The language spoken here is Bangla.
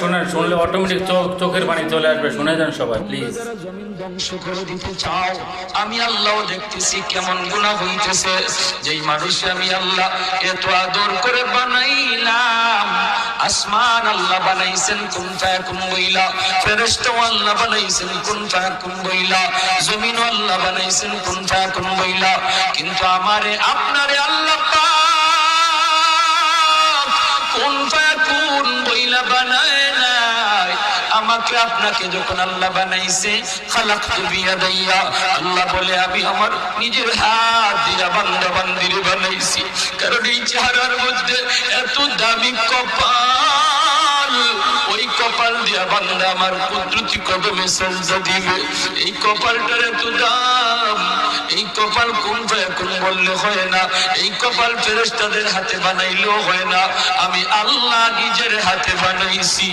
শোনেন, শুনলে অটোমেটিক চোখের পানি চলে আসবে। শুনে যান সবাই প্লিজ। জমিন ধ্বংস করে দিতে চাও, আমি আল্লাহ দেখতেছি কেমন গুনাহ হইতেছে। যেই মানুষ আমি আল্লাহ এত আদর করে বানাইলাম, আসমান আল্লাহ বানাইছেন কুন ফায়াকুন বইলা, ফেরেশতা আল্লাহ বানাইছেন কুন ফায়াকুন বইলা, জমিন আল্লাহ বানাইছেন কুন ফায়াকুন বইলা, কিন্তু আমারে আপনারে আল্লাহ পাক কুন ফায়াকুন বইলা বানায়। আমাকে আপনাকে যখন আল্লাহ বানাইছে, খালাকতু বিয়াদাইয়া, আল্লাহ বলে আমি আমার নিজের হাত দিয়া বান্দা বান্দিরে বানাইছি। কারণ এই চেহারার মধ্যে এত দামি কপাল, ওই কপাল দিয়া বান্দা আমার কুদরতি কদমে সেজদা দিবে। এই কপালটার এত দাম, এই কপাল কুন ফায়াকুন বললে হয় না, এই কপাল ফেরেশতাদের হাতে বানাইলেও হয় না, আমি আল্লাহ নিজের হাতে বানাইছি।